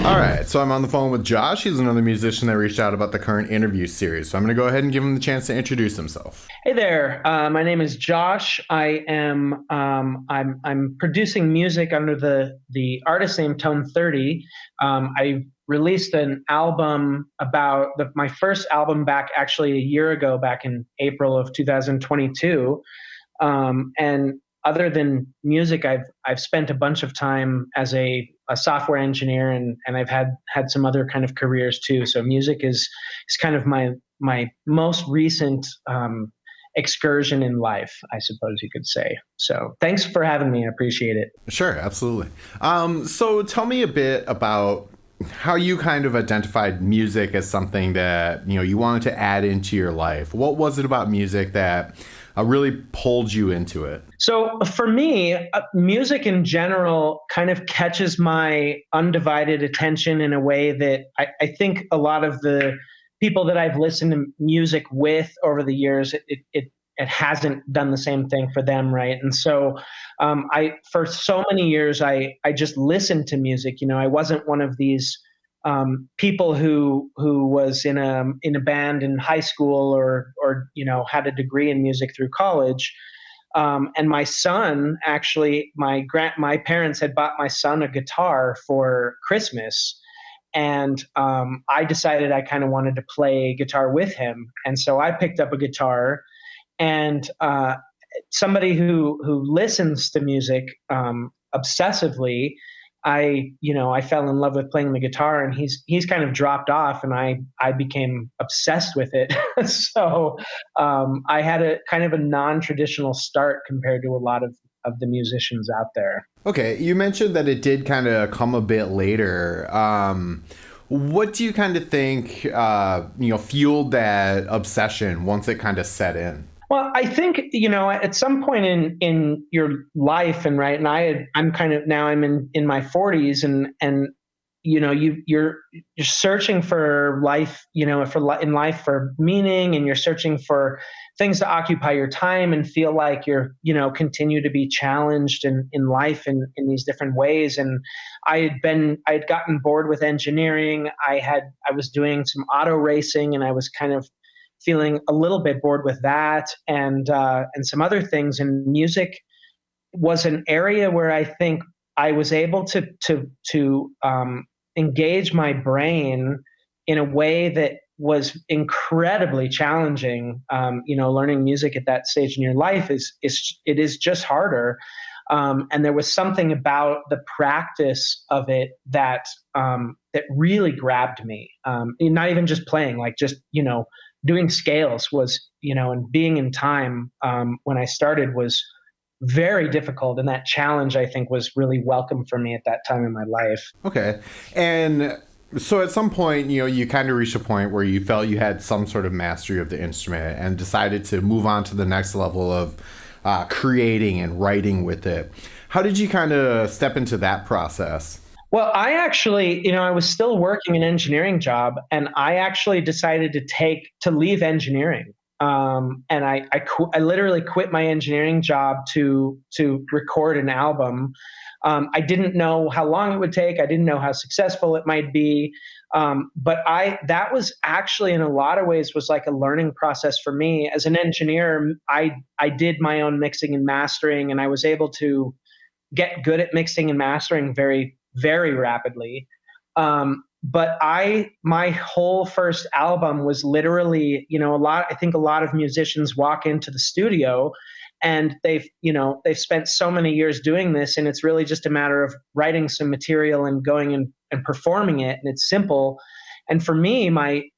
All right, so I'm on the phone with Josh. He's another musician that reached out about the current interview series. So I'm going to go ahead and give him the chance to introduce himself. Hey there, my name is Josh. I'm producing music under the artist name Tone 30. I released an album about my first album back actually a year ago, back in April of 2022. And other than music, I've spent a bunch of time as a software engineer, and I've had some other kind of careers too. So music is kind of my most recent excursion in life, I suppose you could say. So thanks for having me. I appreciate it. Sure, absolutely. So tell me a bit about how you kind of identified music as something that you wanted to add into your life. What was it about music that really pulled you into it? So for me, music in general kind of catches my undivided attention in a way that I think a lot of the people that I've listened to music with over the years, it hasn't done the same thing for them, right? And so, I for so many years I just listened to music. I wasn't one of these people who was in a band in high school or had a degree in music through college. And my son actually, my parents had bought my son a guitar for Christmas, and I decided I kind of wanted to play guitar with him, and so I picked up a guitar. And somebody who listens to music obsessively, I fell in love with playing the guitar, and he's kind of dropped off, and I became obsessed with it. So I had a kind of a non-traditional start compared to a lot of the musicians out there. Okay, you mentioned that it did kind of come a bit later. What do you kind of think, fueled that obsession once it kind of set in? Well, I think at some point in your life, and right, and I'm kind of now I'm in my 40s, and you're searching for life, in life for meaning, and you're searching for things to occupy your time and feel like you're continue to be challenged in life in these different ways. And I had gotten bored with engineering. I was doing some auto racing, and I was kind of feeling a little bit bored with that, and some other things. And music was an area where I think I was able to engage my brain in a way that was incredibly challenging. Learning music at that stage in your life is just harder. And there was something about the practice of it that really grabbed me. Not even just playing, like just doing scales was, and being in time when I started was very difficult. And that challenge, I think, was really welcome for me at that time in my life. Okay. And so at some point, you kind of reached a point where you felt you had some sort of mastery of the instrument and decided to move on to the next level of creating and writing with it. How did you kind of step into that process? Well, I actually, I was still working an engineering job, and I actually decided to leave engineering. And I literally quit my engineering job to record an album. I didn't know how long it would take. I didn't know how successful it might be. But that was actually in a lot of ways was like a learning process for me as an engineer. I did my own mixing and mastering, and I was able to get good at mixing and mastering very, very rapidly. But my whole first album was literally, I think a lot of musicians walk into the studio and they've spent so many years doing this, and it's really just a matter of writing some material and going and performing it. And it's simple. And for me,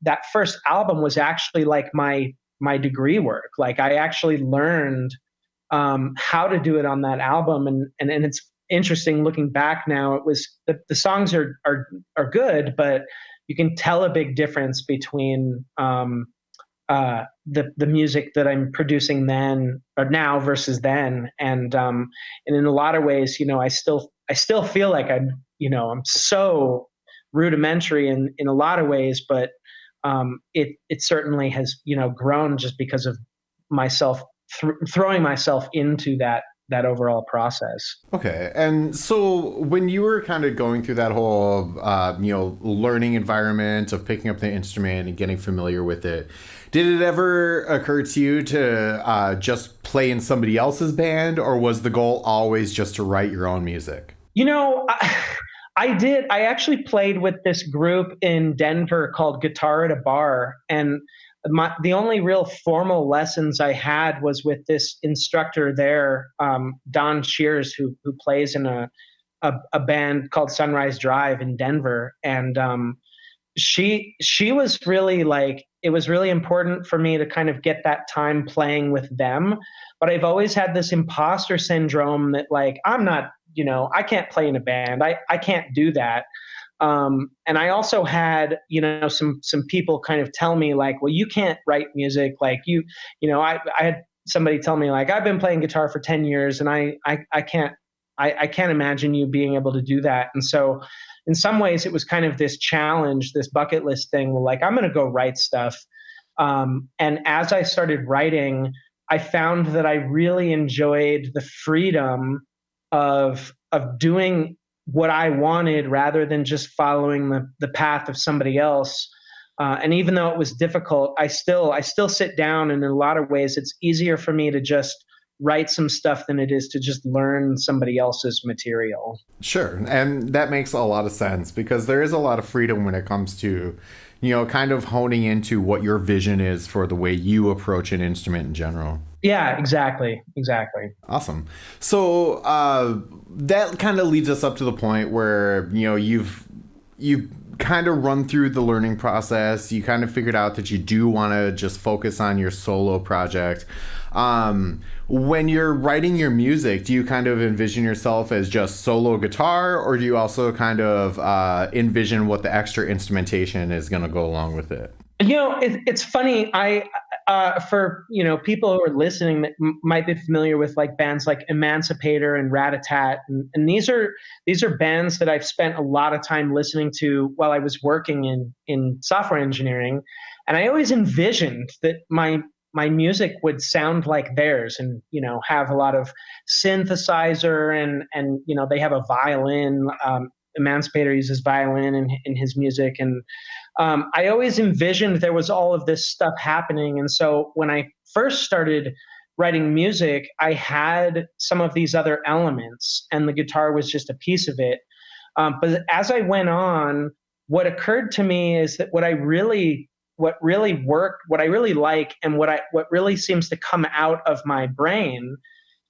that first album was actually like my degree work. Like I actually learned how to do it on that album. And it's interesting looking back now. It was the songs are good, but you can tell a big difference between the music that I'm producing then or now versus then. And in a lot of ways, I still feel like I'm so rudimentary in a lot of ways, but it certainly has grown just because of myself throwing myself into that overall process. Okay. And so when you were kind of going through that whole, learning environment of picking up the instrument and getting familiar with it, did it ever occur to you to just play in somebody else's band, or was the goal always just to write your own music? You know, I did. I actually played with this group in Denver called Guitar at a Bar, and the only real formal lessons I had was with this instructor there, Don Shears, who plays in a band called Sunrise Drive in Denver, and she was really like, it was really important for me to kind of get that time playing with them. But I've always had this imposter syndrome that, like, I'm not, I can't play in a band. I can't do that. And I also had, some people kind of tell me, like, well, you can't write music. Like, I had somebody tell me, like, I've been playing guitar for 10 years and I can't imagine you being able to do that. And so in some ways it was kind of this challenge, this bucket list thing, like, I'm going to go write stuff. And as I started writing, I found that I really enjoyed the freedom of doing what I wanted rather than just following the path of somebody else. And even though it was difficult, I still sit down, and in a lot of ways it's easier for me to just write some stuff than it is to just learn somebody else's material. Sure. And that makes a lot of sense because there is a lot of freedom when it comes to, kind of honing into what your vision is for the way you approach an instrument in general. Yeah, exactly. Exactly. Awesome. So that kind of leads us up to the point where you've kind of run through the learning process. You kind of figured out that you do want to just focus on your solo project. When you're writing your music, do you kind of envision yourself as just solo guitar, or do you also kind of envision what the extra instrumentation is going to go along with it? It's funny. For people who are listening that might be familiar with, like, bands like Emancipator and Rat-a-Tat, and these are bands that I've spent a lot of time listening to while I was working in software engineering, and I always envisioned that my music would sound like theirs, and have a lot of synthesizer, and they have a violin. Emancipator uses violin in his music, and I always envisioned there was all of this stuff happening. And so when I first started writing music, I had some of these other elements, and the guitar was just a piece of it. But as I went on, what occurred to me is that what really worked, what I really like, and what really seems to come out of my brain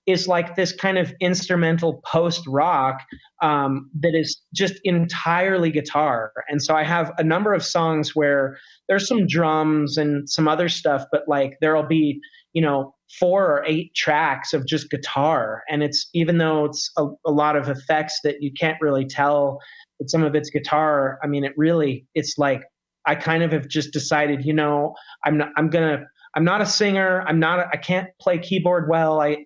is like this kind of instrumental post rock, that is just entirely guitar. And so I have a number of songs where there's some drums and some other stuff, but like there'll be, 4 or 8 tracks of just guitar. And it's, even though it's a lot of effects that you can't really tell that some of it's guitar, I mean, it's like, I kind of have just decided, I'm not a singer. I can't play keyboard well. I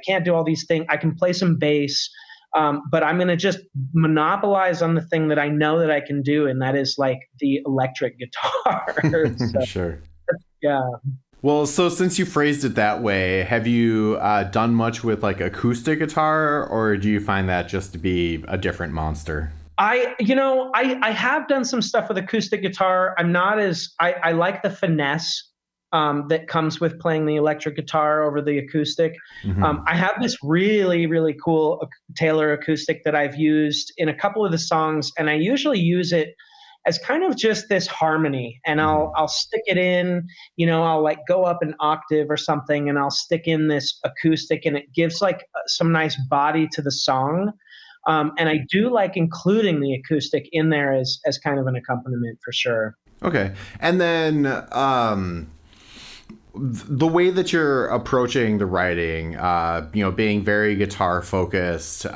can't do all these things. I can play some bass, but I'm going to just monopolize on the thing that I know that I can do, and that is like the electric guitar. So, Sure. yeah. Well, so since you phrased it that way, have you done much with like acoustic guitar, or do you find that just to be a different monster? I have done some stuff with acoustic guitar. I'm not as I like the finesse that comes with playing the electric guitar over the acoustic. Hmm. I have this really, really cool Taylor acoustic that I've used in a couple of the songs, and I usually use it as kind of just this harmony. And Hmm. I'll stick it in, I'll like go up an octave or something, and I'll stick in this acoustic, and it gives like some nice body to the song. And I do like including the acoustic in there as kind of an accompaniment for sure. Okay. And then the way that you're approaching the writing, being very guitar focused,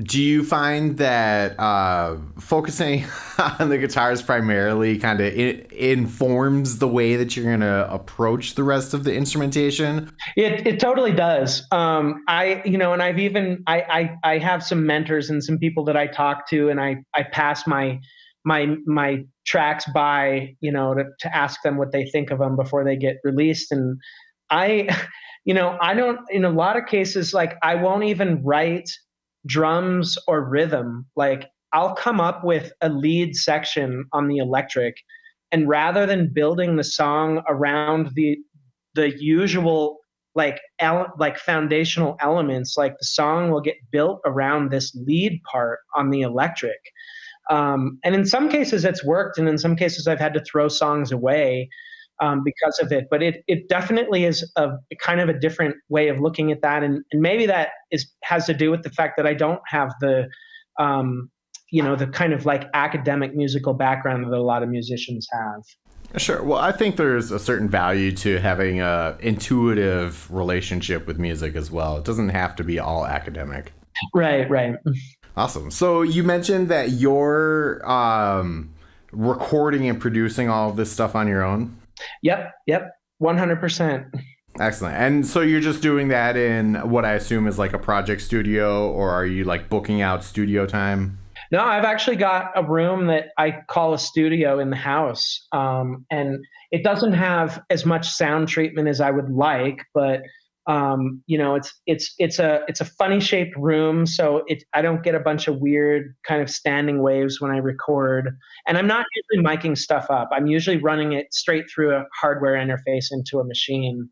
do you find that focusing on the guitars primarily kind of informs the way that you're going to approach the rest of the instrumentation? It totally does. And I've even I have some mentors and some people that I talk to, and I pass my tracks by, to ask them what they think of them before they get released. And I I don't, in a lot of cases, like I won't even write drums or rhythm. Like I'll come up with a lead section on the electric, and rather than building the song around the usual like foundational elements, like the song will get built around this lead part on the electric. And in some cases it's worked, and in some cases I've had to throw songs away because of it. But it definitely is a kind of a different way of looking at that, and maybe that is has to do with the fact that I don't have um, the kind of like academic musical background that a lot of musicians have. Sure. Well, I think there's a certain value to having a intuitive relationship with music as well. It doesn't have to be all academic. Right, right. Awesome. So you mentioned that you're recording and producing all of this stuff on your own. Yep, 100%. Excellent. And so you're just doing that in what I assume is like a project studio, or are you like booking out studio time? No, I've actually got a room that I call a studio in the house, and it doesn't have as much sound treatment as I would like, but it's a funny shaped room, so I don't get a bunch of weird kind of standing waves when I record, and I'm not usually miking stuff up. I'm usually running it straight through a hardware interface into a machine.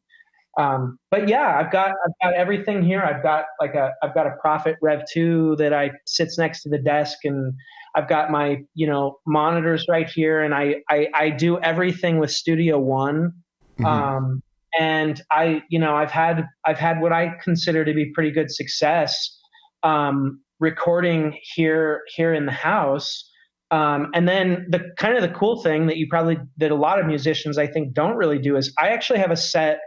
But yeah, I've got everything here. I've got a Prophet Rev 2 that I sits next to the desk, and I've got my monitors right here, and I do everything with Studio One. Mm-hmm. Um, and I've had what I consider to be pretty good success recording here in the house. And then the kind of the cool thing that a lot of musicians I think don't really do is I actually have a set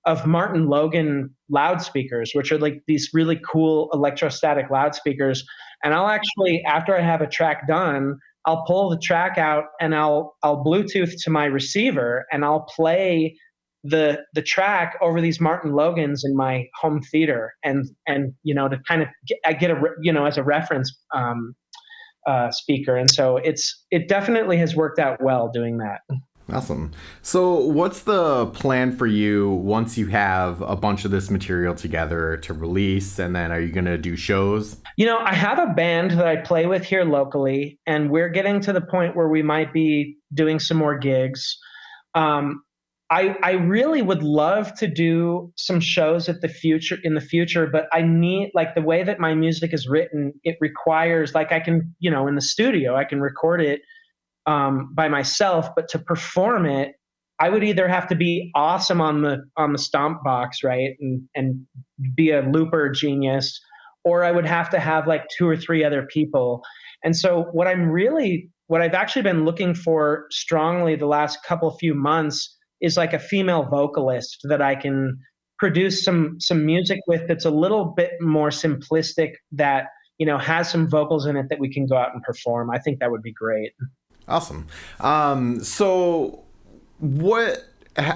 of Martin Logan loudspeakers, which are like these really cool electrostatic loudspeakers. And I'll actually, after I have a track done, I'll pull the track out and I'll Bluetooth to my receiver, and I'll play the track over these Martin Logans in my home theater, and to kind of I get as a reference speaker. And so it definitely has worked out well doing that. Awesome. So, what's the plan for you once you have a bunch of this material together to release? And then are you going to do shows? I have a band that I play with here locally, and we're getting to the point where we might be doing some more gigs. I really would love to do some shows in the future, but I need, like, the way that my music is written, it requires, like, I can, in the studio, I can record it by myself, but to perform it, I would either have to be awesome on the stomp box, right, and be a looper genius, or I would have to have like two or three other people. And so what I've actually been looking for strongly the last few months is like a female vocalist that I can produce some music with, that's a little bit more simplistic, that has some vocals in it that we can go out and perform. I think that would be great. Awesome. So, what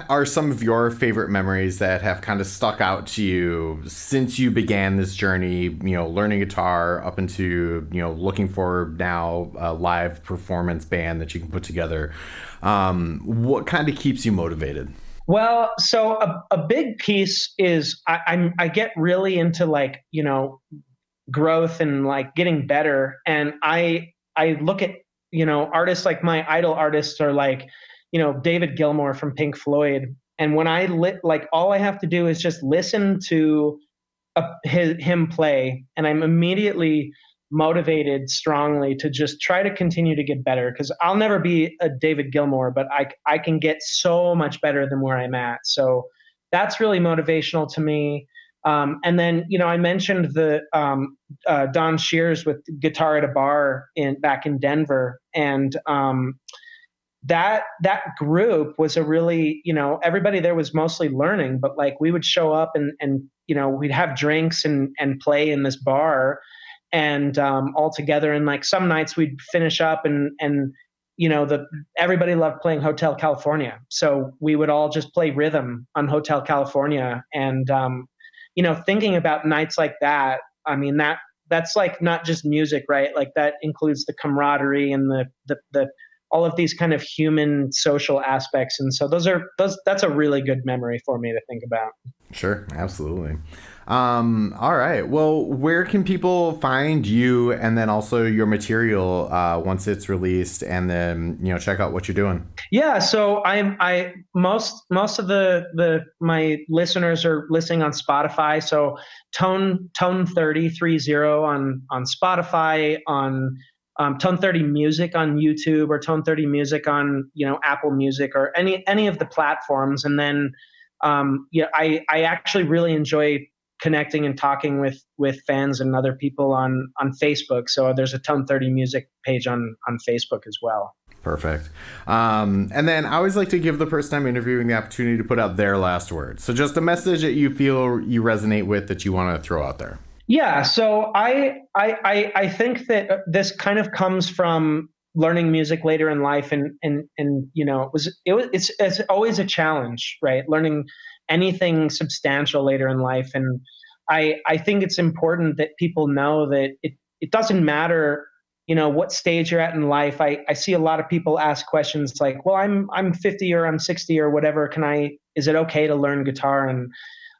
are some of your favorite memories that have kind of stuck out to you since you began this journey, learning guitar up into, looking for now a live performance band that you can put together? What kind of keeps you motivated? Well, so a big piece is I get really into like, growth and like getting better. And I look at, artists, like my idol artists are like, David Gilmour from Pink Floyd. And when all I have to do is just listen to him play, and I'm immediately motivated strongly to just try to continue to get better, because I'll never be a David Gilmour, but I can get so much better than where I'm at. So that's really motivational to me. And then, I mentioned the Don Shears with Guitar at a Bar back in Denver, and that group was a really, everybody there was mostly learning, but like we would show up and we'd have drinks and play in this bar, and all together. And like some nights we'd finish up and everybody loved playing Hotel California, so we would all just play rhythm on Hotel California. And thinking about nights like that, I mean, that's like not just music, right? Like that includes the camaraderie and the all of these kind of human social aspects. And so that's a really good memory for me to think about. Sure, absolutely. All right. Well, where can people find you and then also your material once it's released, and then check out what you're doing? Yeah, so I most of my listeners are listening on Spotify. So Tone 30 on Spotify, on Tone 30 Music on YouTube, or Tone 30 Music on Apple Music, or any of the platforms. And then yeah, I actually really enjoy connecting and talking with fans and other people on Facebook. So there's a Tone 30 Music page on Facebook as well. Perfect. And then I always like to give the person I'm interviewing the opportunity to put out their last words. So just a message that you feel you resonate with that you want to throw out there. Yeah, so I think that this kind of comes from learning music later in life, and it's always a challenge, right? Learning anything substantial later in life, and I think it's important that people know that it doesn't matter what stage you're at in life. I see a lot of people ask questions like, well, I'm 50 or I'm 60 or whatever. Is it okay to learn guitar? And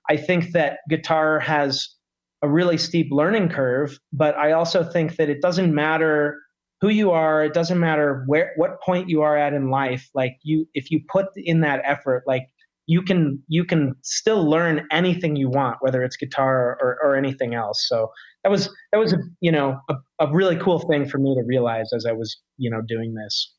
I think that guitar has a really steep learning curve, but I also think that it doesn't matter who you are. It doesn't matter what point you are at in life. Like, if you put in that effort, like, you can still learn anything you want, whether it's guitar or anything else. So that was a really cool thing for me to realize as I was doing this.